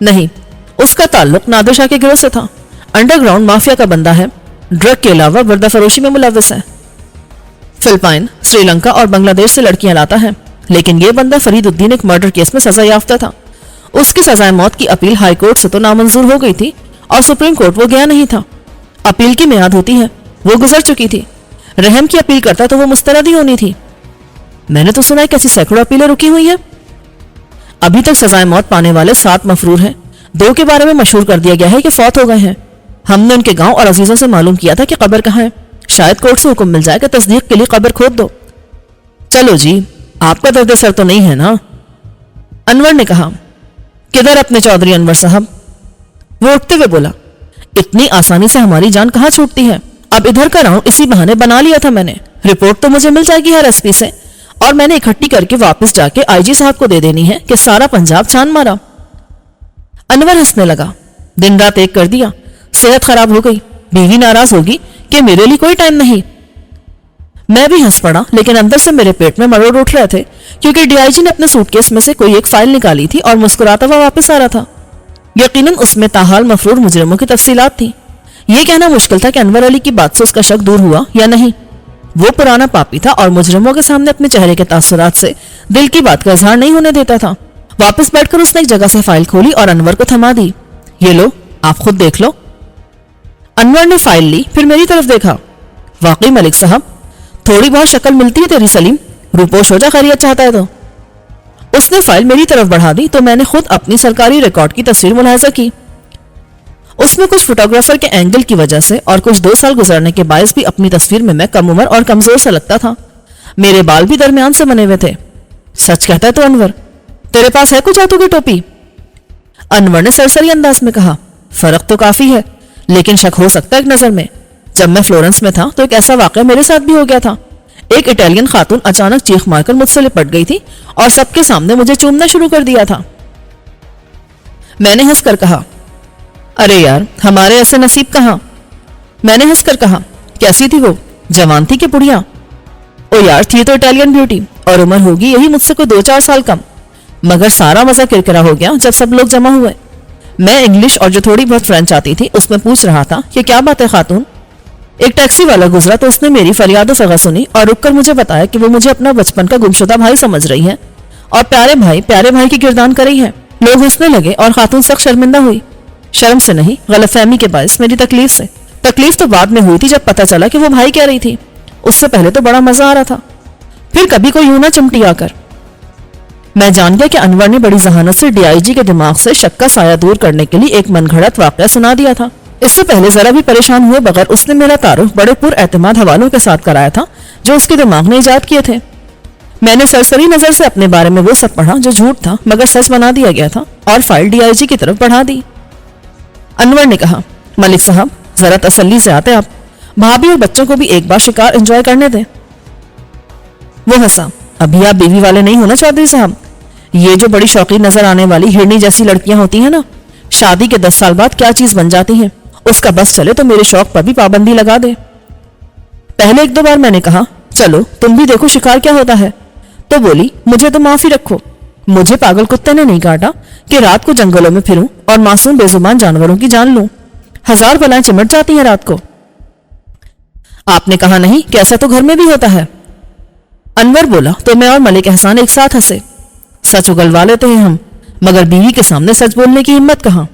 نہیں، اس کا تعلق نادر شاہ کے گروہ سے تھا. انڈر گراؤنڈ مافیا کا بندہ ہے. ڈرگ کے علاوہ بردہ فروشی میں ملوث ہے. فلپائن، سری لنکا اور بنگلہ دیش سے لڑکیاں لاتا ہے. لیکن یہ بندہ فرید الدین ایک مرڈر کیس میں سزا یافتہ تھا. اس کی سزائے موت کی اپیل ہائی کورٹ سے تو نامنظور ہو گئی تھی اور سپریم کورٹ وہ گیا نہیں تھا. اپیل کی میعاد ہوتی ہے، وہ گزر چکی تھی. رحم کی اپیل کرتا تو وہ مسترد ہی ہونی تھی. میں نے تو سنا ہے کیسی سینکڑوں اپیلیں رکی ہوئی ہیں. ابھی تک سزائے موت پانے والے 7 مفرور ہیں. 2 کے بارے میں مشہور کر دیا گیا ہے کہ فوت ہو گئے ہیں. ہم نے ان کے گاؤں اور عزیزوں سے معلوم کیا تھا کہ قبر کہاں ہے. شاید کورٹ سے حکم مل جائے کہ تصدیق کے لیے قبر کھود دو. چلو جی، آپ کا درد سر تو نہیں ہے نا؟ انور نے کہا. کدھر اپنے چودھری انور صاحب؟ وہ اٹھتے ہوئے بولا. اتنی آسانی سے ہماری جان کہاں چھوٹتی ہے. اب ادھر کا راؤنڈ اسی بہانے بنا لیا تھا میں نے. رپورٹ تو مجھے مل جائے گی ہر ایس پی سے، اور میں نے اکٹھی کر کے واپس جا کے آئی جی صاحب کو دے دینی ہے کہ سارا پنجاب چھان مارا. انور ہنسنے لگا. دن رات ایک کر دیا. صحت خراب ہو گئی. بیوی ناراض ہوگی کہ میرے لیے کوئی ٹائم نہیں. میں بھی ہنس پڑا، لیکن اندر سے میرے پیٹ میں مروڑ اٹھ رہے تھے کیونکہ ڈی آئی جی نے اپنے سوٹ کیس میں سے کوئی ایک فائل نکالی تھی اور مسکراتا ہوا واپس آ رہا تھا. یقیناً اس میں تاحال مفرور مجرموں کی تفصیلات تھیں. یہ کہنا مشکل تھا کہ انور علی کی بات سے اس کا شک دور ہوا یا نہیں. وہ پرانا پاپی تھا اور مجرموں کے سامنے اپنے چہرے کے تاثرات سے دل کی بات کا اظہار نہیں ہونے دیتا تھا. واپس بیٹھ کر اس نے ایک جگہ سے فائل کھولی اور انور کو تھما دی. یہ لو، آپ خود دیکھ لو. انور نے فائل لی، پھر میری طرف دیکھا. واقعی ملک صاحب، تھوڑی بہت شکل ملتی ہے تیری سلیم. روپوش ہو جا خیریت چاہتا ہے تو. اس نے فائل میری طرف بڑھا دی تو میں نے خود اپنی سرکاری ریکارڈ کی تصویر ملاحظہ کی. اس میں کچھ فوٹوگرافر کے اینگل کی وجہ سے اور کچھ 2 سال گزرنے کے باعث بھی اپنی تصویر میں کم عمر اور کمزور سا لگتا تھا. میرے بال بھی درمیان سے بنے ہوئے تھے. سچ کہتا ہے تو انور، تیرے پاس ہے کچھ جادو کی ٹوپی؟ انور نے سرسری انداز میں کہا. فرق تو کافی ہے، لیکن شک ہو سکتا ہے ایک نظر میں. جب میں فلورنس میں تھا تو ایک ایسا واقعہ میرے ساتھ بھی ہو گیا تھا. ایک اٹیلین خاتون اچانک چیخ مار کر مجھ سے لپٹ گئی تھی اور سب کے سامنے مجھے چومنا شروع کر دیا تھا. میں نے ہنس کر کہا. ارے یار، ہمارے ایسے نصیب کہاں. میں نے ہنس کر کہا. کیسی تھی وہ؟ جوان تھی کہ بڑھیا؟ او یار، تھی تو اٹیلین بیوٹی، اور عمر ہوگی یہی مجھ سے کوئی 2-4 سال کم. مگر سارا مزہ کرکرا ہو گیا جب سب لوگ جمع ہوئے. میں انگلش اور جو تھوڑی بہت فرینچ آتی تھی اس میں پوچھ رہا تھا کہ کیا بات ہے خاتون. ایک ٹیکسی والا گزرا تو اس نے میری فریاد و فغاں سنی اور رک کر مجھے بتایا کہ وہ مجھے اپنا بچپن کا گمشدہ بھائی سمجھ رہی ہے اور پیارے بھائی کی گردان کر رہی ہے. لوگ ہنسنے لگے اور خاتون سخت شرمندہ ہوئی. شرم سے نہیں، غلط فہمی کے باعث میری تکلیف سے. تکلیف تو بعد میں ہوئی تھی جب پتا چلا کہ وہ بھائی کہہ رہی تھی. اس سے پہلے تو بڑا مزہ آ رہا تھا. پھر کبھی کوئی یوں نہ چمٹی آ کر. میں جان گیا کہ انور نے بڑی ذہانت سے ڈی آئی جی کے دماغ سے شک کا سایہ دور کرنے کے لیے ایک من گھڑت واقعہ سنا دیا تھا. اس سے پہلے ذرا بھی پریشان ہوئے بغیر اس نے میرا تعارف بڑے پر اعتماد حوالوں کے ساتھ کرایا تھا جو اس کے دماغ نے ایجاد کیے تھے. میں نے سرسری نظر سے اپنے بارے میں وہ سب پڑھا جو جھوٹ تھا مگر سچ بنا دیا گیا تھا اور فائل ڈی آئی جی کی طرف بڑھا دی. انور نے کہا. ملک صاحب، ذرا تسلی سے آتے آپ. بھابھی اور بچوں کو بھی ایک بار شکار انجوائے کرنے دیں. وہ ہنسا. ابھی آپ بیوی والے نہیں ہونا چودھری صاحب. یہ جو بڑی شوقین نظر آنے والی ہرنی جیسی لڑکیاں ہوتی ہیں نا، شادی کے 10 سال بعد کیا چیز بن جاتی ہیں. اس کا بس چلے تو میرے شوق پر بھی پابندی لگا دے. پہلے 1-2 بار میں نے کہا چلو تم بھی دیکھو شکار کیا ہوتا ہے، تو بولی مجھے تو معافی رکھو. مجھے پاگل کتے نے نہیں کاٹا کہ رات کو جنگلوں میں پھروں اور معصوم بے زبان جانوروں کی جان لوں. 1000 بلائیں چمٹ جاتی ہیں رات کو. آپ نے کہا نہیں کہ ایسا تو گھر میں بھی ہوتا ہے. انور بولا تو میں اور ملک احسان ایک ساتھ ہنسے. سچ اگلوا لیتے ہیں ہم، مگر بیوی کے سامنے سچ بولنے کی ہمت کہاں.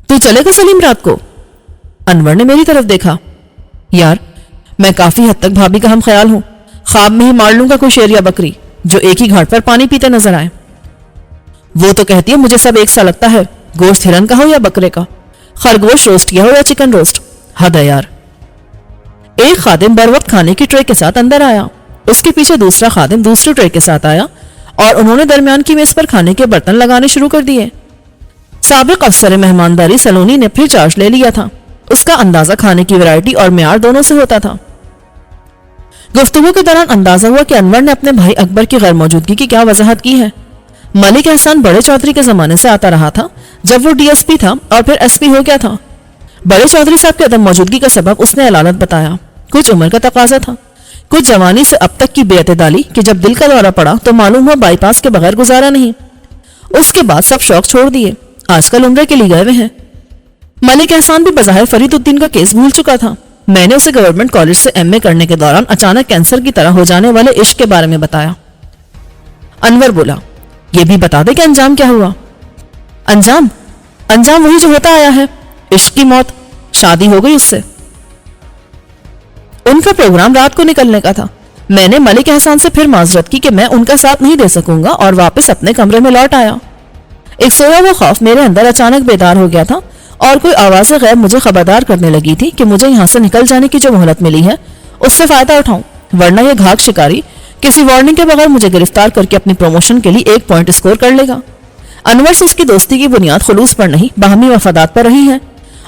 تو چلے گا سلیم رات کو؟ انور نے میری طرف دیکھا. یار، میں کافی حد تک بھابھی کا ہم خیال ہوں. خواب میں ہی مار لوں گا کوئی شیر یا بکری جو ایک ہی گھاٹ پر پانی پیتے نظر آئے. وہ تو کہتی ہے مجھے سب ایک سا لگتا ہے، گوشت ہرن کا ہو یا بکرے کا، خرگوش روسٹ کیا ہو یا چکن روسٹ. حد ہے یار. ایک خادم بر وقت کھانے کی ٹرے کے ساتھ اندر آیا. اس کے پیچھے دوسرا خادم دوسری ٹرے کے ساتھ آیا اور انہوں نے درمیان کی میز پر کھانے کے برتن لگانے شروع کر دیے. سابق افسر مہمانداری سلونی نے پھر چارج لے لیا تھا. اس کا اندازہ کھانے کی ویرائٹی اور معیار دونوں سے ہوتا تھا. گفتگو کے دوران اندازہ ہوا کہ انور نے اپنے بھائی اکبر کی غیر موجودگی کی کیا وضاحت کی ہے. ملک احسان بڑے چودھری کے زمانے سے آتا رہا تھا جب وہ ڈی ایس پی تھا اور پھر ایس پی ہو گیا تھا. بڑے چودھری صاحب کے عدم موجودگی کا سبب اس نے علالت بتایا. کچھ عمر کا تقاضا تھا، کچھ جوانی سے اب تک کی بے اعتدالی کہ جب دل کا دورہ پڑا تو معلوم ہوا بائی پاس کے بغیر گزارا نہیں. اس کے بعد سب شوق چھوڑ دیے. آج کل عمرے کے لیے گئے ہوئے ہیں۔ ملک احسان بھی بظاہر فرید الدین کا کیس بھول چکا تھا۔ میں نے اسے گورنمنٹ کالج سے ایم اے کرنے کے دوران اچانک کینسر کی طرح ہو جانے والے عشق کے بارے میں بتایا۔ انور بولا، یہ بھی بتا دے کہ انجام کیا ہوا؟ انجام وہی جو ہوتا آیا ہے، عشق کی موت، شادی ہو گئی اس سے۔ ان کا پروگرام رات کو نکلنے کا تھا۔ میں نے ملک احسان سے پھر معذرت کی کہ میں ان کا ساتھ نہیں دے سکوں گا اور واپس اپنے کمرے میں لوٹ آیا۔ ایک سویا ہوا خوف میرے اندر اچانک بیدار ہو گیا تھا اور کوئی آواز غیب مجھے خبردار کرنے لگی تھی کہ مجھے یہاں سے نکل جانے کی جو مہلت ملی ہے اس سے فائدہ اٹھاؤں، ورنہ یہ گھاگ شکاری کسی وارننگ کے بغیر مجھے گرفتار کر کے اپنی پروموشن کے لیے 1 پوائنٹ اسکور کر لے گا۔ انور سے اس کی دوستی کی بنیاد خلوص پر نہیں باہمی مفادات پر رہی ہے،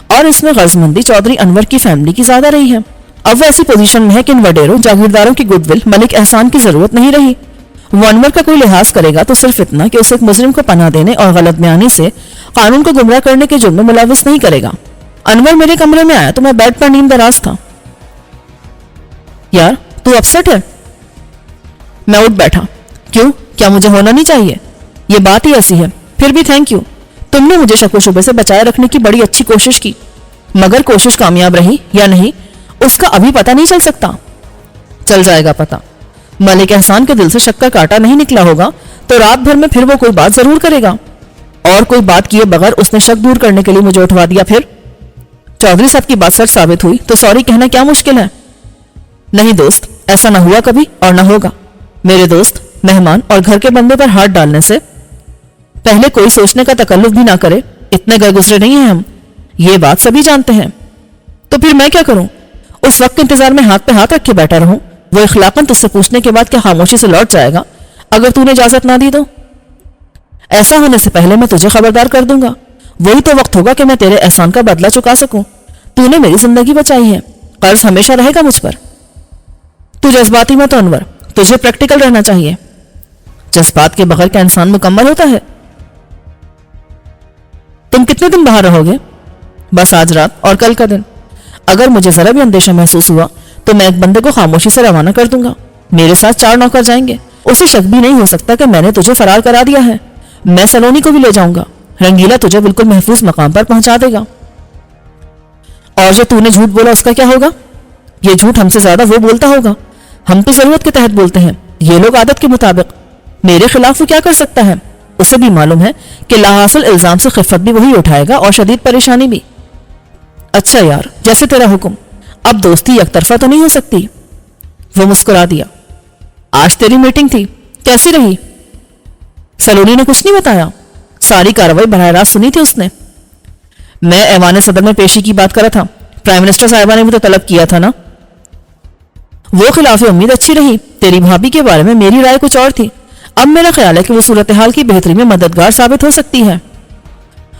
اور اس میں غرض مندی چودھری انور کی فیملی کی زیادہ رہی ہے۔ اب وہ ایسی پوزیشن میں ہے کہ ان وڈیروں جاگیرداروں کی گڈ ول ملک احسان کی ضرورت نہیں رہی۔ وہ انور کا کوئی لحاظ کرے گا تو صرف اتنا کہ اسے ایک مجرم کو پناہ دینے اور غلط بیانی سے قانون کو گمراہ کرنے کے جرم میں ملوث نہیں کرے گا۔ انور میرے کمرے میں آیا تو میں بیڈ پر نیم دراز تھا۔ یار تو اپسٹ ہے؟ میں اٹھ بیٹھا۔ کیوں؟ کیا مجھے ہونا نہیں چاہیے؟ یہ بات ہی ایسی ہے۔ پھر بھی تھینک یو، تم نے مجھے شک و شبے سے بچائے رکھنے کی بڑی اچھی کوشش کی، مگر کوشش کامیاب رہی یا نہیں اس کا ابھی پتہ نہیں چل سکتا۔ چل جائے گا پتہ۔ ملک احسان کے دل سے شک کا کانٹا نہیں نکلا ہوگا تو رات بھر میں پھر وہ کوئی بات ضرور کرے گا، اور کوئی بات کیے بغیر اس نے شک دور کرنے کے لیے مجھے اٹھوا دیا۔ پھر چودھری صاحب کی بات سچ ثابت ہوئی تو سوری کہنا کیا مشکل ہے؟ نہیں دوست، ایسا نہ ہوا کبھی اور نہ ہوگا۔ میرے دوست، مہمان اور گھر کے بندے پر ہاتھ ڈالنے سے پہلے کوئی سوچنے کا تکلف بھی نہ کرے، اتنے گئے گزرے نہیں ہیں ہم، یہ بات سبھی جانتے ہیں۔ تو پھر میں کیا کروں؟ اس وقت کے انتظار میں ہاتھ پہ ہاتھ رکھ کے بیٹھا رہوں؟ وہ اخلاقاً تجھ سے پوچھنے کے بعد کیا خاموشی سے لوٹ جائے گا اگر تو نے اجازت نہ دی تو؟ ایسا ہونے سے پہلے میں تجھے خبردار کر دوں گا، وہی تو وقت ہوگا کہ میں تیرے احسان کا بدلہ چکا سکوں۔ تو نے میری زندگی بچائی ہے، قرض ہمیشہ رہے گا مجھ پر۔ تو جذباتی مت انور، تجھے پریکٹیکل رہنا چاہیے۔ جذبات کے بغیر کیا انسان مکمل ہوتا ہے؟ تم کتنے دن باہر رہو گے؟ بس آج رات اور کل کا دن۔ اگر مجھے ذرا بھی اندیشہ محسوس ہوا تو میں ایک بندے کو خاموشی سے روانہ کر دوں گا، میرے ساتھ 4 نوکر جائیں گے، اسے شک بھی نہیں ہو سکتا کہ میں نے تجھے فرار کرا دیا ہے۔ میں سلونی کو بھی لے جاؤں گا، رنگیلا تجھے بالکل محفوظ مقام پر پہنچا دے گا۔ اور جو تو نے جھوٹ بولا اس کا کیا ہوگا؟ یہ جھوٹ ہم سے زیادہ وہ بولتا ہوگا، ہم تو ضرورت کے تحت بولتے ہیں، یہ لوگ عادت کے مطابق۔ میرے خلاف وہ کیا کر سکتا ہے؟ اسے بھی معلوم ہے کہ لاحاصل الزام سے خفت بھی وہی اٹھائے گا اور شدید پریشانی بھی۔ اچھا یار، جیسے تیرا حکم۔ اب دوستی یک طرفہ تو نہیں ہو سکتی۔ وہ مسکرا دیا۔ آج تیری میٹنگ تھی، کیسی رہی؟ سلونی نے کچھ نہیں بتایا؟ ساری کارروائی براہ راست سنی تھی اس نے؟ میں ایوان صدر میں پیشی کی بات کرا تھا، پرائم منسٹر صاحبہ نے بھی تو طلب کیا تھا نا۔ وہ خلاف امید اچھی رہی، تیری بھابھی کے بارے میں میری رائے کچھ اور تھی، اب میرا خیال ہے کہ وہ صورتحال کی بہتری میں مددگار ثابت ہو سکتی ہے۔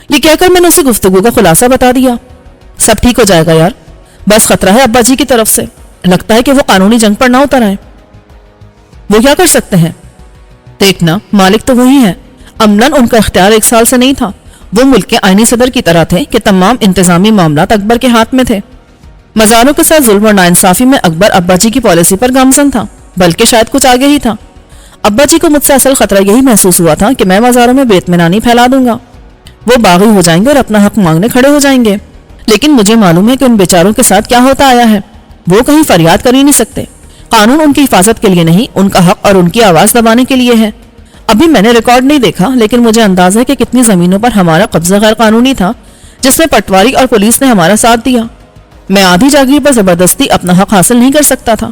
یہ کہہ کر میں نے اسے گفتگو کا خلاصہ بتا دیا۔ سب ٹھیک ہو جائے گا یار، بس خطرہ ہے ابا جی کی طرف سے، لگتا ہے کہ وہ قانونی جنگ پر نہ اتر آئے۔ وہ کیا کر سکتے ہیں؟ دیکھنا، مالک تو وہی ہے، عملاً ان کا اختیار 1 سال سے نہیں تھا، وہ ملک کے آئینی صدر کی طرح تھے کہ تمام انتظامی معاملات اکبر کے ہاتھ میں تھے۔ مزاروں کے ساتھ ظلم اور ناانصافی میں اکبر ابا جی کی پالیسی پر گامزن تھا، بلکہ شاید کچھ آگے ہی تھا۔ ابا جی کو مجھ سے اصل خطرہ یہی محسوس ہوا تھا کہ میں مزاروں میں بے اطمینانی پھیلا دوں گا، وہ باغی ہو جائیں گے اور اپنا حق مانگنے کھڑے ہو جائیں گے۔ لیکن مجھے معلوم ہے کہ ان بیچاروں کے ساتھ کیا ہوتا آیا ہے، وہ کہیں فریاد کر ہی نہیں سکتے، قانون ان کی حفاظت کے لیے نہیں، ان کا حق اور ان کی آواز دبانے کے لیے ہے۔ ابھی میں نے ریکارڈ نہیں دیکھا، لیکن مجھے اندازہ ہے کہ کتنی زمینوں پر ہمارا قبضہ غیر قانونی تھا جس میں پٹواری اور پولیس نے ہمارا ساتھ دیا۔ میں آدھی جاگیر پر زبردستی اپنا حق حاصل نہیں کر سکتا تھا،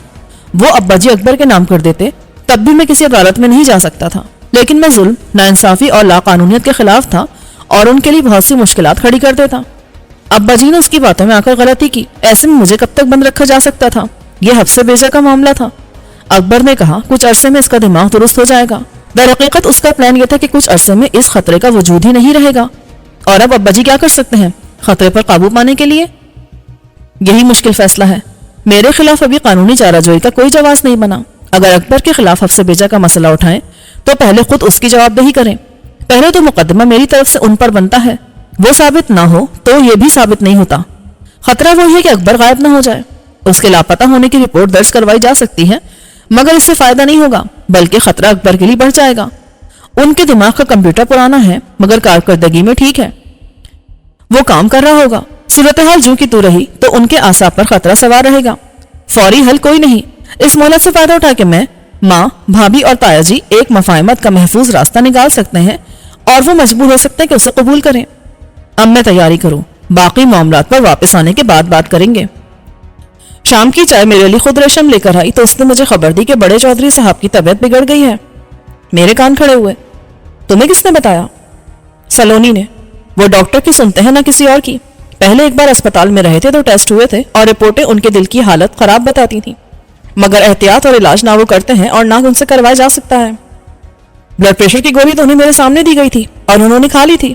وہ ابا جی اکبر کے نام کر دیتے تب بھی میں کسی عدالت میں نہیں جا سکتا تھا، لیکن میں ظلم، ناانصافی اور لاقانونیت کے خلاف تھا اور ان کے لیے بہت سی مشکلات کھڑی کر دیتا۔ ابا جی نے اس کی باتوں میں آ کر غلطی کی، ایسے میں مجھے کب تک بند رکھا جا سکتا تھا؟ یہ حب سے بیزہ کا معاملہ تھا۔ اکبر نے کہا کچھ عرصے میں اس کا دماغ درست ہو جائے گا۔ در حقیقت اس کا پلان یہ تھا کہ کچھ عرصے میں اس خطرے کا وجود ہی نہیں رہے گا، اور اب ابا جی کیا کر سکتے ہیں خطرے پر قابو پانے کے لیے؟ یہی مشکل فیصلہ ہے۔ میرے خلاف ابھی قانونی چارہ جوئی کا کوئی جواز نہیں بنا۔ اگر اکبر کے خلاف حب سے بیجا کا مسئلہ اٹھائیں تو پہلے خود اس کی جواب دہی کریں۔ پہلے تو مقدمہ میری طرف سے ان پر بنتا ہے، وہ ثابت نہ ہو تو یہ بھی ثابت نہیں ہوتا۔ خطرہ وہی ہے کہ اکبر غائب نہ ہو جائے، اس کے لاپتہ ہونے کی رپورٹ درج کروائی جا سکتی ہے، مگر اس سے فائدہ نہیں ہوگا، بلکہ خطرہ اکبر کے لیے بڑھ جائے گا۔ ان کے دماغ کا کمپیوٹر پرانا ہے مگر کارکردگی میں ٹھیک ہے، وہ کام کر رہا ہوگا. صورتحال جو کی تو رہی تو ان کے اعصاب پر خطرہ سوار رہے گا. فوری حل کوئی نہیں. اس مہلت سے فائدہ اٹھا کے میں، ماں، بھابھی اور تایا جی ایک مفاہمت کا محفوظ راستہ نکال سکتے ہیں اور وہ مجبور ہو سکتے ہیں کہ اسے قبول کریں. اب میں تیاری کروں، باقی معاملات پر واپس آنے کے بعد بات کریں گے. شام کی چائے میرے لیے خود ریشم لے کر آئی تو اس نے مجھے خبر دی کہ بڑے چودھری صاحب کی طبیعت بگڑ گئی ہے. میرے کان کھڑے ہوئے. تمہیں کس نے بتایا؟ سلونی نے. وہ ڈاکٹر کی سنتے ہیں نہ کسی اور کی. پہلے ایک بار اسپتال میں رہے تھے تو ٹیسٹ ہوئے تھے اور رپورٹیں ان کے دل کی حالت خراب بتاتی تھیں، مگر احتیاط اور علاج نہ وہ کرتے ہیں اور نہ ان سے کروایا جا سکتا ہے. بلڈ پریشر کی گولی تو انہیں میرے سامنے دی گئی تھی اور انہوں نے کھا لی تھی.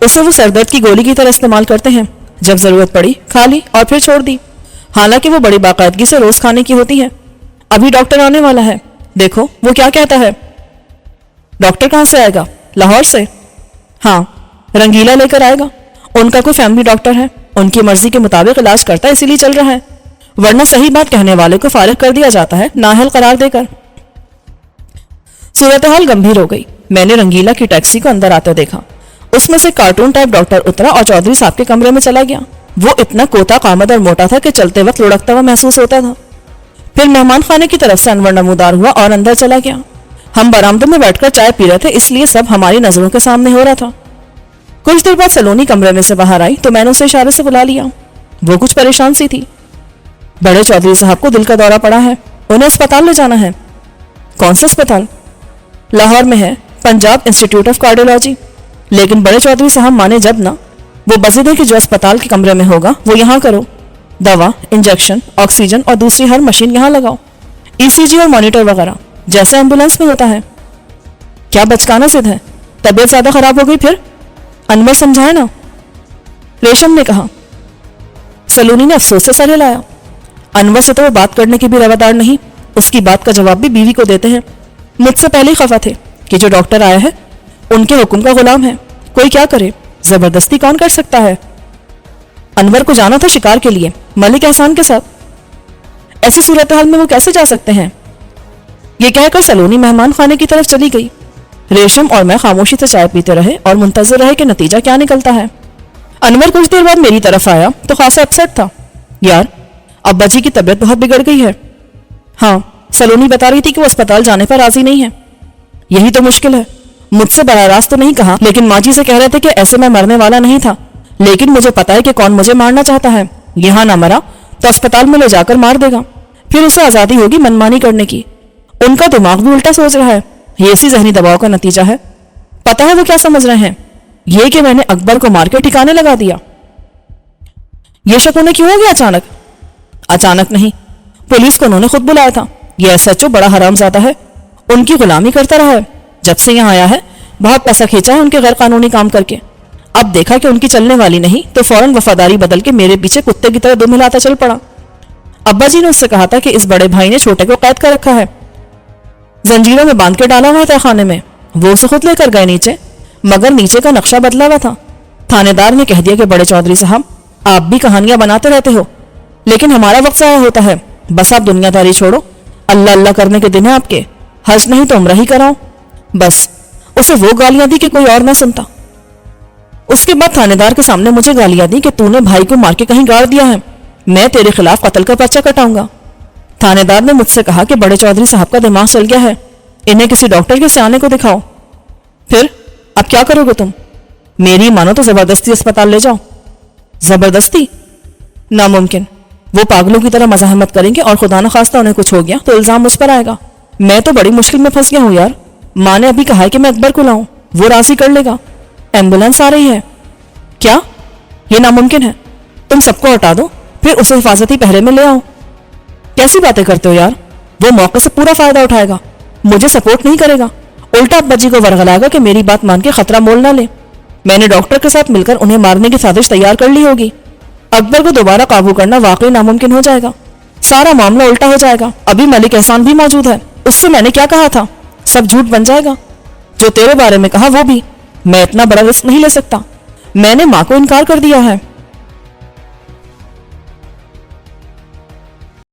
اسے وہ سر درد کی گولی کی طرح استعمال کرتے ہیں، جب ضرورت پڑی کھا لی اور پھر چھوڑ دی، حالانکہ وہ بڑی باقاعدگی سے روز کھانے کی ہوتی ہے. ابھی ڈاکٹر آنے والا ہے، دیکھو وہ کیا کہتا ہے. ڈاکٹر کہاں سے آئے گا؟ لاہور سے. ہاں، رنگیلا لے کر آئے گا. ان کا کوئی فیملی ڈاکٹر ہے، ان کی مرضی کے مطابق علاج کرتا ہے، اسی لیے چل رہا ہے، ورنہ صحیح بات کہنے والے کو فارغ کر دیا جاتا ہے نااہل قرار دے کر. صورتحال گمبھیر ہو گئی. میں نے رنگیلا کی ٹیکسی کو اندر آتے دیکھا. اس میں سے کارٹون ٹائپ ڈاکٹر اترا اور چودھری صاحب کے کمرے میں چلا گیا. وہ اتنا کوتا قامت اور موٹا تھا کہ چلتے وقت لڑکتا ہوا محسوس ہوتا تھا. پھر مہمان خانے کی طرف سے انور نمودار ہوا اور اندر چلا گیا. ہم برآمدے میں بیٹھ کر چائے پی رہے تھے، اس لیے سب ہماری نظروں کے سامنے ہو رہا تھا. کچھ دیر بعد سلونی کمرے میں سے باہر آئی تو میں نے اسے اشارے سے بلا لیا. وہ کچھ پریشان سی تھی. بڑے چودھری صاحب کو دل کا دورہ پڑا ہے، انہیں اسپتال لے جانا ہے. کون سا اسپتال؟ لاہور میں ہے، پنجاب انسٹیٹیوٹ آف کارڈیولوجی. لیکن بڑے چودھری صاحب مانے جب نہ. وہ بزد ہے کہ جو اسپتال کے کمرے میں ہوگا وہ یہاں کرو. دوا، انجیکشن، آکسیجن اور دوسری ہر مشین یہاں لگاؤ. ECG اور مانیٹر وغیرہ جیسے ایمبولینس میں ہوتا ہے. کیا بچکانا ضد ہے؟ طبیعت زیادہ خراب ہو گئی پھر؟ انور سمجھائے نا، ریشم نے کہا. سلونی نے افسوس سے سر ہلایا. انور سے تو وہ بات کرنے کی بھی روادار نہیں، اس کی بات کا جواب بھی بیوی کو دیتے ہیں. مجھ سے پہلے ہی خفا تھے کہ جو ڈاکٹر آیا ہے ان کے حکم کا غلام ہے، کوئی کیا کرے، زبردستی کون کر سکتا ہے. انور کو جانا تھا شکار کے لیے ملک احسان کے ساتھ. ایسی صورتحال میں وہ کیسے جا سکتے ہیں؟ یہ کہہ کر سلونی مہمان خانے کی طرف چلی گئی. ریشم اور میں خاموشی سے چائے پیتے رہے اور منتظر رہے کہ نتیجہ کیا نکلتا ہے. انور کچھ دیر بعد میری طرف آیا تو خاصا اپسیٹ تھا. یار، ابا جی کی طبیعت بہت بگڑ گئی ہے. ہاں، سلونی بتا رہی تھی کہ وہ اسپتال جانے پر راضی نہیں ہے. یہی تو مشکل ہے. مجھ سے براہ راست تو نہیں کہا، لیکن ماں جی سے کہہ رہے تھے کہ ایسے میں مرنے والا نہیں تھا، لیکن مجھے پتا ہے کہ کون مجھے مارنا چاہتا ہے. یہاں نہ مرا تو اسپتال میں لے جا کر مار دے گا، پھر اسے آزادی ہوگی منمانی کرنے کی. ان کا دماغ بھی الٹا سوچ رہا ہے. یہ اسی ذہنی دباؤ کا نتیجہ ہے. پتا ہے وہ کیا سمجھ رہے ہیں؟ یہ کہ میں نے اکبر کو مار کے ٹھکانے لگا دیا. یہ شک انہیں کیوں ہو گیا اچانک؟ اچانک نہیں، پولیس کو انہوں نے خود بلایا تھا. یہ SHO بڑا حرام زادہ ہے، ان کی غلامی کرتا رہا ہے. جب سے یہاں آیا ہے بہت پیسہ کھینچا ہے ان کے غیر قانونی کام کر کے. اب دیکھا کہ ان کی چلنے والی نہیں تو فوراً وفاداری بدل کے میرے پیچھے کتے کی طرح دم ہلاتا چل پڑا. ابا جی نے اس سے کہا تھا کہ اس بڑے بھائی نے چھوٹے کو قید کر رکھا ہے، زنجیروں میں باندھ کے ڈالا ہوا تھا خانے میں. وہ اسے خود لے کر گئے نیچے، مگر نیچے کا نقشہ بدلا ہوا تھا. تھانے دار نے کہہ دیا کہ بڑے چودھری صاحب آپ بھی کہانیاں بناتے رہتے ہو، لیکن ہمارا وقت ضائع ہوتا ہے. بس آپ دنیا داری چھوڑو، اللہ اللہ کرنے کے دن ہیں آپ کے. حج نہیں تو عمرہ ہی کراؤ. بس اسے وہ گالیاں دی کہ کوئی اور نہ سنتا. اس کے بعد تھانے دار کے سامنے مجھے گالیاں دی کہ تو نے بھائی کو مار کے کہیں گاڑ دیا ہے، میں تیرے خلاف قتل کا پرچہ کٹاؤں گا. تھانے دار نے مجھ سے کہا کہ بڑے چودھری صاحب کا دماغ چل گیا ہے، انہیں کسی ڈاکٹر کے سیانے کو دکھاؤ. پھر اب کیا کرو گے تم؟ میری مانو تو زبردستی اسپتال لے جاؤ. زبردستی؟ ناممکن. وہ پاگلوں کی طرح مزاحمت کریں گے اور خدا نخواستہ انہیں کچھ ہو گیا تو الزام مجھ پر آئے گا. میں تو بڑی مشکل میں پھنس گیا ہوں یار. ماں نے ابھی کہا ہے کہ میں اکبر کو لاؤں، وہ راضی کر لے گا. ایمبولینس آ رہی ہے. کیا؟ یہ ناممکن ہے. تم سب کو ہٹا دو پھر اسے حفاظتی پہرے میں لے آؤ. کیسی باتیں کرتے ہو یار؟ وہ موقع سے پورا فائدہ اٹھائے گا، مجھے سپورٹ نہیں کرے گا، الٹا ابا جی کو ورغلائے گا کہ میری بات مان کے خطرہ مول نہ لے. میں نے ڈاکٹر کے ساتھ مل کر انہیں مارنے کی سازش تیار کر لی ہوگی. اکبر کو دوبارہ قابو کرنا واقعی ناممکن ہو جائے گا، سارا معاملہ الٹا ہو جائے گا. ابھی ملک احسان بھی موجود ہے، اس سے میں نے کیا کہا تھا سب جھوٹ بن جائے گا. جو تیرے بارے میں کہا وہ بھی. میں اتنا بڑا رسک نہیں لے سکتا. میں نے ماں کو انکار کر دیا ہے.